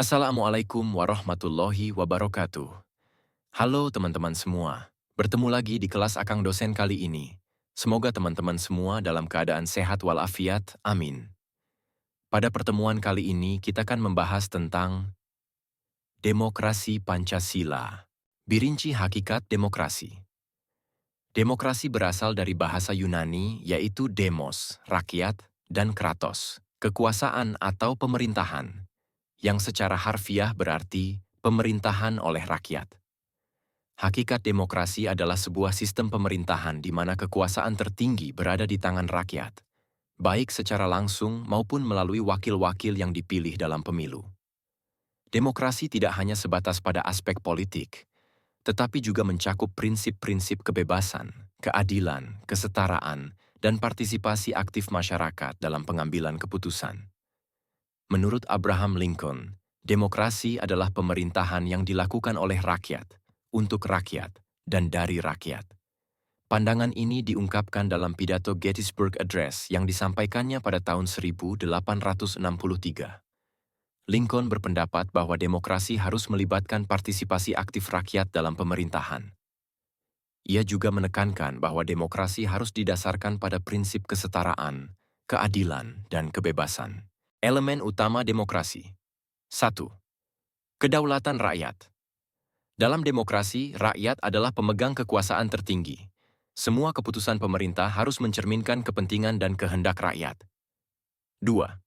Assalamualaikum warahmatullahi wabarakatuh. Halo teman-teman semua, bertemu lagi di kelas Akang Dosen kali ini. Semoga teman-teman semua dalam keadaan sehat walafiat, amin. Pada pertemuan kali ini kita akan membahas tentang demokrasi Pancasila. Birinci hakikat demokrasi. Demokrasi berasal dari bahasa Yunani yaitu demos, rakyat, dan kratos, kekuasaan atau pemerintahan, yang secara harfiah berarti pemerintahan oleh rakyat. Hakikat demokrasi adalah sebuah sistem pemerintahan di mana kekuasaan tertinggi berada di tangan rakyat, baik secara langsung maupun melalui wakil-wakil yang dipilih dalam pemilu. Demokrasi tidak hanya sebatas pada aspek politik, tetapi juga mencakup prinsip-prinsip kebebasan, keadilan, kesetaraan, dan partisipasi aktif masyarakat dalam pengambilan keputusan. Menurut Abraham Lincoln, demokrasi adalah pemerintahan yang dilakukan oleh rakyat, untuk rakyat, dan dari rakyat. Pandangan ini diungkapkan dalam pidato Gettysburg Address yang disampaikannya pada tahun 1863. Lincoln berpendapat bahwa demokrasi harus melibatkan partisipasi aktif rakyat dalam pemerintahan. Ia juga menekankan bahwa demokrasi harus didasarkan pada prinsip kesetaraan, keadilan, dan kebebasan. Elemen utama demokrasi. 1. Kedaulatan rakyat. Dalam demokrasi, rakyat adalah pemegang kekuasaan tertinggi. Semua keputusan pemerintah harus mencerminkan kepentingan dan kehendak rakyat. 2.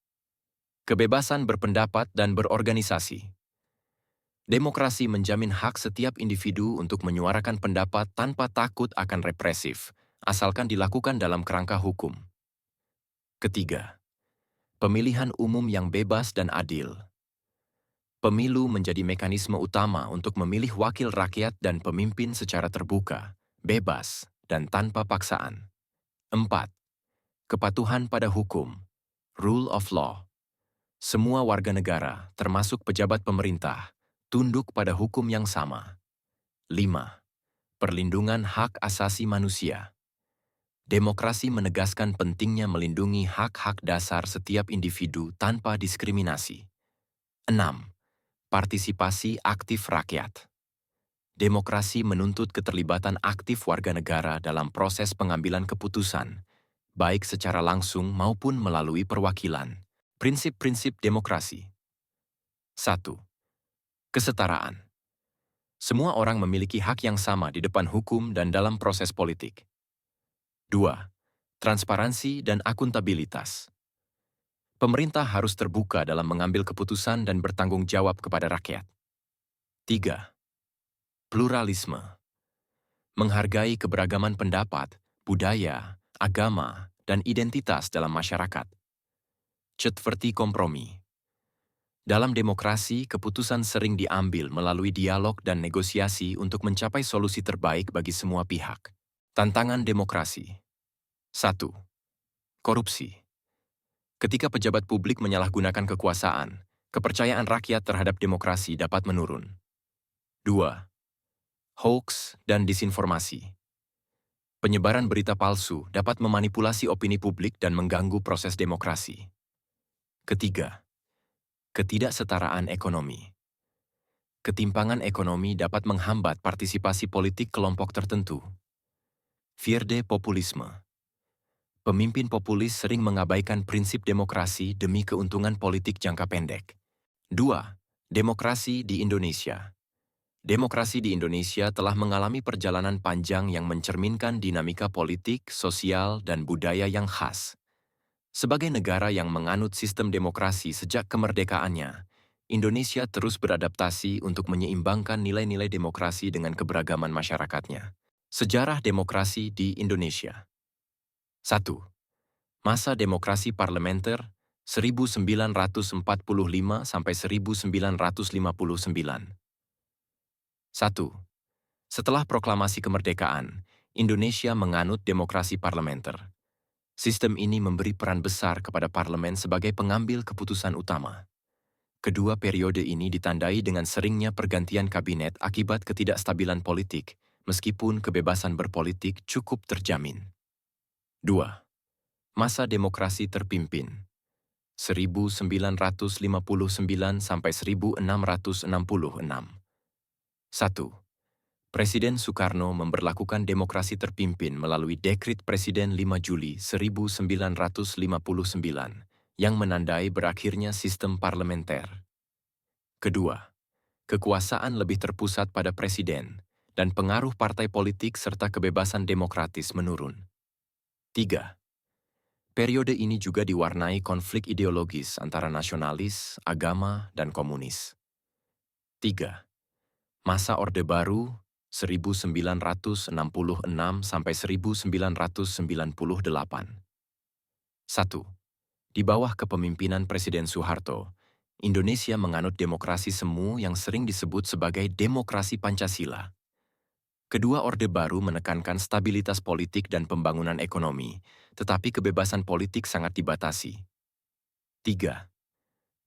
Kebebasan berpendapat dan berorganisasi. Demokrasi menjamin hak setiap individu untuk menyuarakan pendapat tanpa takut akan represif, asalkan dilakukan dalam kerangka hukum. Ketiga, pemilihan umum yang bebas dan adil. Pemilu menjadi mekanisme utama untuk memilih wakil rakyat dan pemimpin secara terbuka, bebas, dan tanpa paksaan. 4. Kepatuhan pada hukum, rule of law. Semua warga negara, termasuk pejabat pemerintah, tunduk pada hukum yang sama. 5. Perlindungan hak asasi manusia. Demokrasi menegaskan pentingnya melindungi hak-hak dasar setiap individu tanpa diskriminasi. 6. Partisipasi aktif rakyat. Demokrasi menuntut keterlibatan aktif warga negara dalam proses pengambilan keputusan, baik secara langsung maupun melalui perwakilan. Prinsip-prinsip demokrasi. 1. Kesetaraan. Semua orang memiliki hak yang sama di depan hukum dan dalam proses politik. 2. Transparansi dan akuntabilitas. Pemerintah harus terbuka dalam mengambil keputusan dan bertanggung jawab kepada rakyat. 3. Pluralisme. Menghargai keberagaman pendapat, budaya, agama, dan identitas dalam masyarakat. Четвертый kompromi. Dalam demokrasi, keputusan sering diambil melalui dialog dan negosiasi untuk mencapai solusi terbaik bagi semua pihak. Tantangan demokrasi. 1. Korupsi. Ketika pejabat publik menyalahgunakan kekuasaan, kepercayaan rakyat terhadap demokrasi dapat menurun. 2. Hoax dan disinformasi. Penyebaran berita palsu dapat memanipulasi opini publik dan mengganggu proses demokrasi. Ketiga, ketidaksetaraan ekonomi. Ketimpangan ekonomi dapat menghambat partisipasi politik kelompok tertentu. Vierde populisme. Pemimpin populis sering mengabaikan prinsip demokrasi demi keuntungan politik jangka pendek. 2. Demokrasi di Indonesia. Demokrasi di Indonesia telah mengalami perjalanan panjang yang mencerminkan dinamika politik, sosial, dan budaya yang khas. Sebagai negara yang menganut sistem demokrasi sejak kemerdekaannya, Indonesia terus beradaptasi untuk menyeimbangkan nilai-nilai demokrasi dengan keberagaman masyarakatnya. Sejarah demokrasi di Indonesia. 1. Masa demokrasi parlementer 1945 sampai 1959. 1. Setelah proklamasi kemerdekaan, Indonesia menganut demokrasi parlementer. Sistem ini memberi peran besar kepada parlemen sebagai pengambil keputusan utama. Kedua periode ini ditandai dengan seringnya pergantian kabinet akibat ketidakstabilan politik, meskipun kebebasan berpolitik cukup terjamin. 2. Masa demokrasi terpimpin. 1959–1666. 1. Presiden Soekarno memberlakukan demokrasi terpimpin melalui Dekrit Presiden 5 Juli 1959 yang menandai berakhirnya sistem parlementer. Kedua, kekuasaan lebih terpusat pada presiden dan pengaruh partai politik serta kebebasan demokratis menurun. 3. Periode ini juga diwarnai konflik ideologis antara nasionalis, agama, dan komunis. 3. Masa Orde Baru 1966 sampai 1998. 1. Di bawah kepemimpinan Presiden Soeharto, Indonesia menganut demokrasi semu yang sering disebut sebagai demokrasi Pancasila. Kedua Orde Baru menekankan stabilitas politik dan pembangunan ekonomi, tetapi kebebasan politik sangat dibatasi. 3.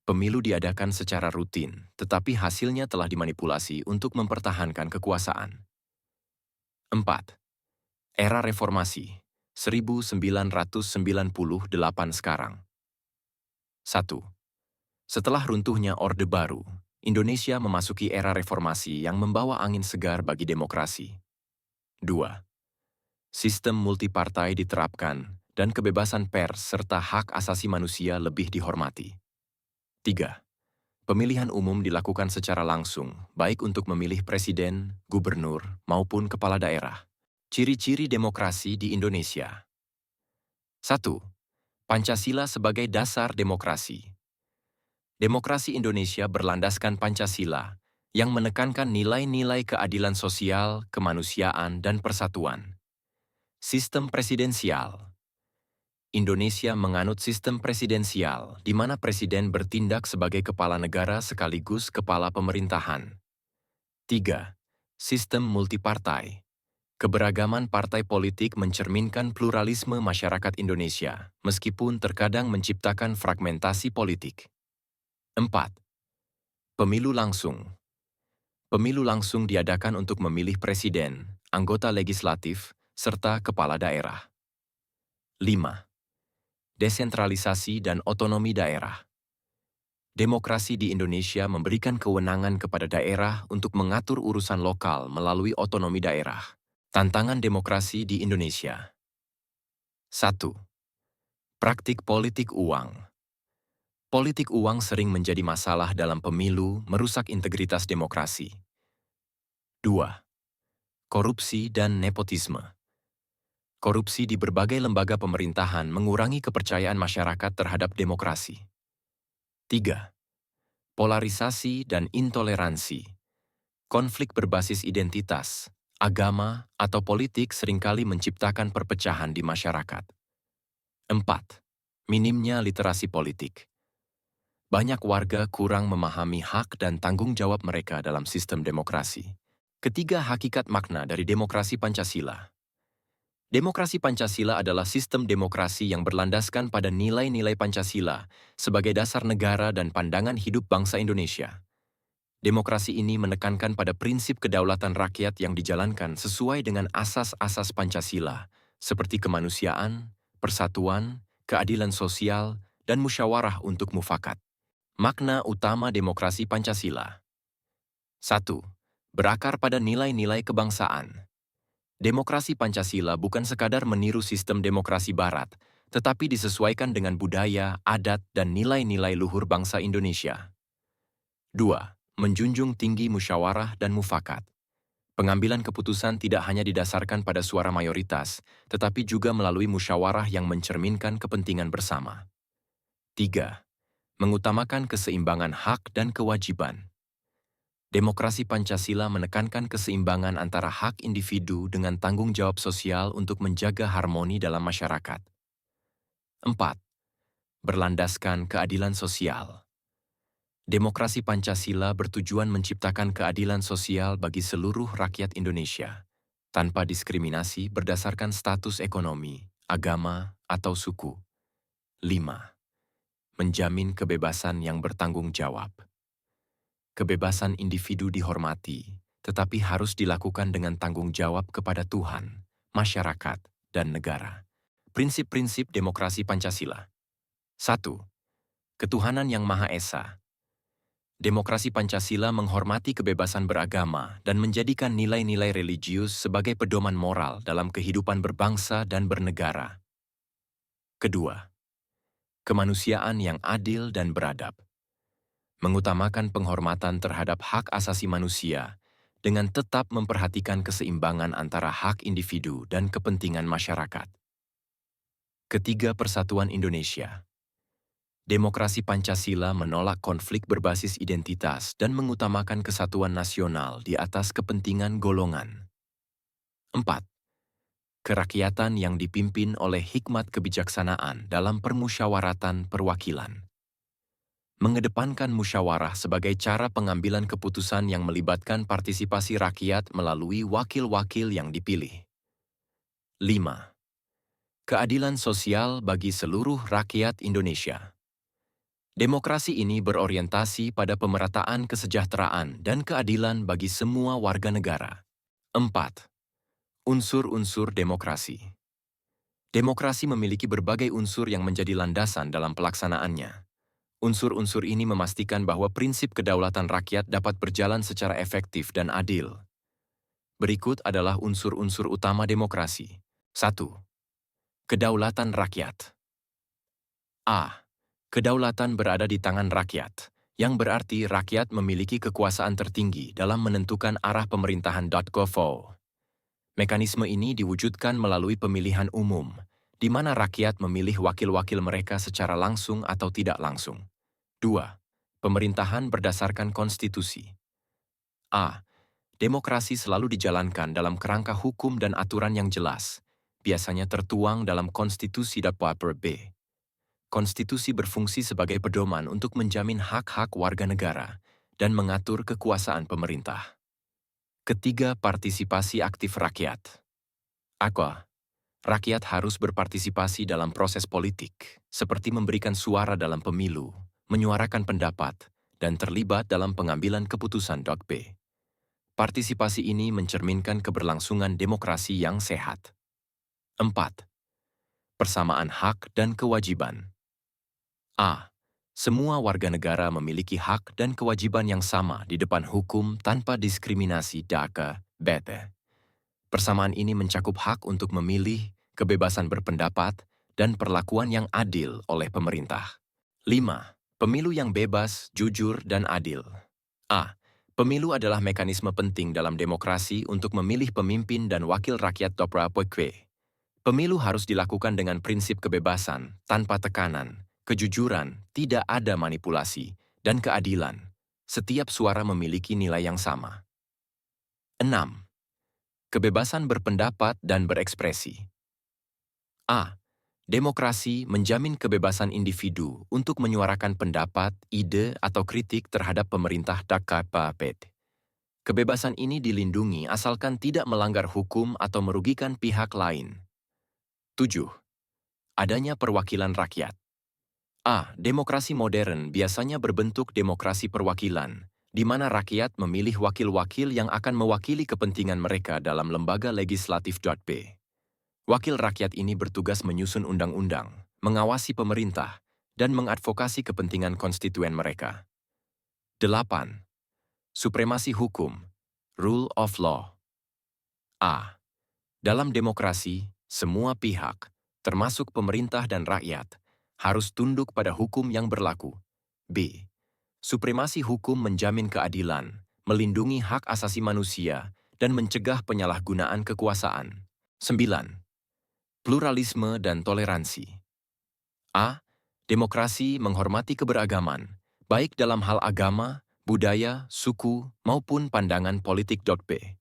Pemilu diadakan secara rutin, tetapi hasilnya telah dimanipulasi untuk mempertahankan kekuasaan. 4. Era Reformasi 1998 sekarang. 1. Setelah runtuhnya Orde Baru, Indonesia memasuki era reformasi yang membawa angin segar bagi demokrasi. 2. Sistem multipartai diterapkan dan kebebasan pers serta hak asasi manusia lebih dihormati. 3. Pemilihan umum dilakukan secara langsung, baik untuk memilih presiden, gubernur, maupun kepala daerah. Ciri-ciri demokrasi di Indonesia. 1. Pancasila sebagai dasar demokrasi. Demokrasi Indonesia berlandaskan Pancasila, yang menekankan nilai-nilai keadilan sosial, kemanusiaan, dan persatuan. Sistem presidensial. Indonesia menganut sistem presidensial, di mana presiden bertindak sebagai kepala negara sekaligus kepala pemerintahan. 3. Sistem multipartai. Keberagaman partai politik mencerminkan pluralisme masyarakat Indonesia, meskipun terkadang menciptakan fragmentasi politik. 4. Pemilu langsung. Pemilu langsung diadakan untuk memilih presiden, anggota legislatif, serta kepala daerah. 5. Desentralisasi dan otonomi daerah. Demokrasi di Indonesia memberikan kewenangan kepada daerah untuk mengatur urusan lokal melalui otonomi daerah. Tantangan demokrasi di Indonesia. 1. Praktik politik uang. Politik uang sering menjadi masalah dalam pemilu, merusak integritas demokrasi. 2. Korupsi dan nepotisme. Korupsi di berbagai lembaga pemerintahan mengurangi kepercayaan masyarakat terhadap demokrasi. 3. Polarisasi dan intoleransi. Konflik berbasis identitas, agama, atau politik seringkali menciptakan perpecahan di masyarakat. 4. Minimnya literasi politik. Banyak warga kurang memahami hak dan tanggung jawab mereka dalam sistem demokrasi. Ketiga, hakikat makna dari demokrasi Pancasila. Demokrasi Pancasila adalah sistem demokrasi yang berlandaskan pada nilai-nilai Pancasila sebagai dasar negara dan pandangan hidup bangsa Indonesia. Demokrasi ini menekankan pada prinsip kedaulatan rakyat yang dijalankan sesuai dengan asas-asas Pancasila, seperti kemanusiaan, persatuan, keadilan sosial, dan musyawarah untuk mufakat. Makna utama demokrasi Pancasila. 1. Berakar pada nilai-nilai kebangsaan. Demokrasi Pancasila bukan sekadar meniru sistem demokrasi Barat, tetapi disesuaikan dengan budaya, adat, dan nilai-nilai luhur bangsa Indonesia. 2. Menjunjung tinggi musyawarah dan mufakat. Pengambilan keputusan tidak hanya didasarkan pada suara mayoritas, tetapi juga melalui musyawarah yang mencerminkan kepentingan bersama. 3. Mengutamakan keseimbangan hak dan kewajiban. Demokrasi Pancasila menekankan keseimbangan antara hak individu dengan tanggung jawab sosial untuk menjaga harmoni dalam masyarakat. 4. Berlandaskan keadilan sosial. Demokrasi Pancasila bertujuan menciptakan keadilan sosial bagi seluruh rakyat Indonesia, tanpa diskriminasi berdasarkan status ekonomi, agama, atau suku. 5. Menjamin kebebasan yang bertanggung jawab. Kebebasan individu dihormati, tetapi harus dilakukan dengan tanggung jawab kepada Tuhan, masyarakat, dan negara. Prinsip-prinsip demokrasi Pancasila. 1. Ketuhanan Yang Maha Esa. Demokrasi Pancasila menghormati kebebasan beragama dan menjadikan nilai-nilai religius sebagai pedoman moral dalam kehidupan berbangsa dan bernegara. Kedua, kemanusiaan yang adil dan beradab. Mengutamakan penghormatan terhadap hak asasi manusia dengan tetap memperhatikan keseimbangan antara hak individu dan kepentingan masyarakat. Ketiga, Persatuan Indonesia. Demokrasi Pancasila menolak konflik berbasis identitas dan mengutamakan kesatuan nasional di atas kepentingan golongan. 4. Kerakyatan yang dipimpin oleh hikmat kebijaksanaan dalam permusyawaratan perwakilan. Mengedepankan musyawarah sebagai cara pengambilan keputusan yang melibatkan partisipasi rakyat melalui wakil-wakil yang dipilih. 5. Keadilan sosial bagi seluruh rakyat Indonesia. Demokrasi ini berorientasi pada pemerataan kesejahteraan dan keadilan bagi semua warga negara. 4. Unsur-unsur demokrasi. Demokrasi memiliki berbagai unsur yang menjadi landasan dalam pelaksanaannya. Unsur-unsur ini memastikan bahwa prinsip kedaulatan rakyat dapat berjalan secara efektif dan adil. Berikut adalah unsur-unsur utama demokrasi. 1. Kedaulatan rakyat. A. Kedaulatan berada di tangan rakyat, yang berarti rakyat memiliki kekuasaan tertinggi dalam menentukan arah pemerintahan. Gov. Mekanisme ini diwujudkan melalui pemilihan umum, di mana rakyat memilih wakil-wakil mereka secara langsung atau tidak langsung. 2. Pemerintahan berdasarkan konstitusi. A. Demokrasi selalu dijalankan dalam kerangka hukum dan aturan yang jelas, biasanya tertuang dalam konstitusi. B. Konstitusi berfungsi sebagai pedoman untuk menjamin hak-hak warga negara dan mengatur kekuasaan pemerintah. Ketiga, partisipasi aktif rakyat. Aqua, rakyat harus berpartisipasi dalam proses politik, seperti memberikan suara dalam pemilu, menyuarakan pendapat, dan terlibat dalam pengambilan keputusan. B. Partisipasi ini mencerminkan keberlangsungan demokrasi yang sehat. 4. Persamaan hak dan kewajiban. A. Semua warga negara memiliki hak dan kewajiban yang sama di depan hukum tanpa diskriminasi. BT. Persamaan ini mencakup hak untuk memilih, kebebasan berpendapat, dan perlakuan yang adil oleh pemerintah. 5. Pemilu yang bebas, jujur, dan adil. A. Pemilu adalah mekanisme penting dalam demokrasi untuk memilih pemimpin dan wakil rakyat. Pemilu harus dilakukan dengan prinsip kebebasan, tanpa tekanan, kejujuran, tidak ada manipulasi, dan keadilan. Setiap suara memiliki nilai yang sama. 6. Kebebasan berpendapat dan berekspresi. A. Demokrasi menjamin kebebasan individu untuk menyuarakan pendapat, ide, atau kritik terhadap pemerintah. Kebebasan ini dilindungi asalkan tidak melanggar hukum atau merugikan pihak lain. 7. Adanya perwakilan rakyat. A. Demokrasi modern biasanya berbentuk demokrasi perwakilan, di mana rakyat memilih wakil-wakil yang akan mewakili kepentingan mereka dalam lembaga legislatif. B. Wakil rakyat ini bertugas menyusun undang-undang, mengawasi pemerintah, dan mengadvokasi kepentingan konstituen mereka. 8. Supremasi hukum, rule of law. A. Dalam demokrasi, semua pihak, termasuk pemerintah dan rakyat, harus tunduk pada hukum yang berlaku. B. Supremasi hukum menjamin keadilan, melindungi hak asasi manusia, dan mencegah penyalahgunaan kekuasaan. 9. Pluralisme dan toleransi. A. Demokrasi menghormati keberagaman, baik dalam hal agama, budaya, suku, maupun pandangan politik. B.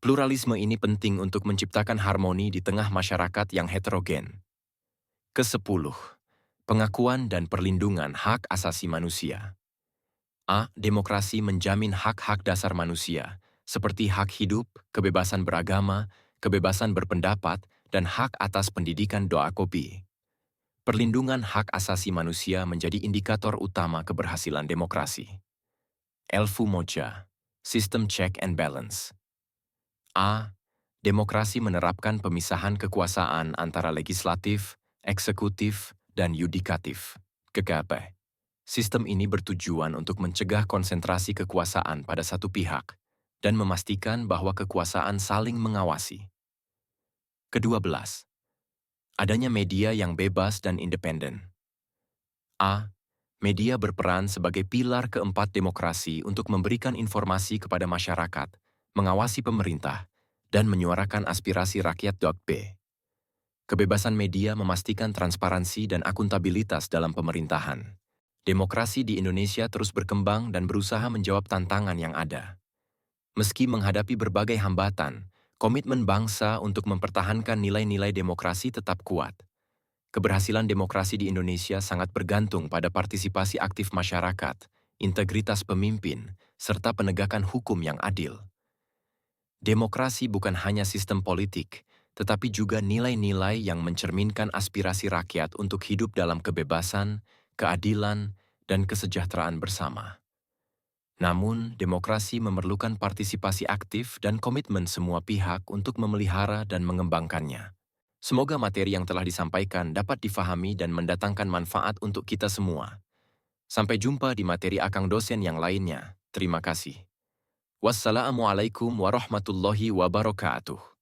Pluralisme ini penting untuk menciptakan harmoni di tengah masyarakat yang heterogen. Ke-10. Pengakuan dan perlindungan hak asasi manusia. A. Demokrasi menjamin hak-hak dasar manusia, seperti hak hidup, kebebasan beragama, kebebasan berpendapat, dan hak atas pendidikan. Perlindungan hak asasi manusia menjadi indikator utama keberhasilan demokrasi. Elfu Moja, Sistem Check and Balance. A. Demokrasi menerapkan pemisahan kekuasaan antara legislatif, eksekutif, dan yudikatif. Sistem ini bertujuan untuk mencegah konsentrasi kekuasaan pada satu pihak dan memastikan bahwa kekuasaan saling mengawasi. Kedua belas, adanya media yang bebas dan independen. A. Media berperan sebagai pilar keempat demokrasi untuk memberikan informasi kepada masyarakat, mengawasi pemerintah, dan menyuarakan aspirasi rakyat. B. Kebebasan media memastikan transparansi dan akuntabilitas dalam pemerintahan. Demokrasi di Indonesia terus berkembang dan berusaha menjawab tantangan yang ada. Meski menghadapi berbagai hambatan, komitmen bangsa untuk mempertahankan nilai-nilai demokrasi tetap kuat. Keberhasilan demokrasi di Indonesia sangat bergantung pada partisipasi aktif masyarakat, integritas pemimpin, serta penegakan hukum yang adil. Demokrasi bukan hanya sistem politik, tetapi juga nilai-nilai yang mencerminkan aspirasi rakyat untuk hidup dalam kebebasan, keadilan, dan kesejahteraan bersama. Namun, demokrasi memerlukan partisipasi aktif dan komitmen semua pihak untuk memelihara dan mengembangkannya. Semoga materi yang telah disampaikan dapat difahami dan mendatangkan manfaat untuk kita semua. Sampai jumpa di materi akang dosen yang lainnya. Terima kasih. Wassalamualaikum warahmatullahi wabarakatuh.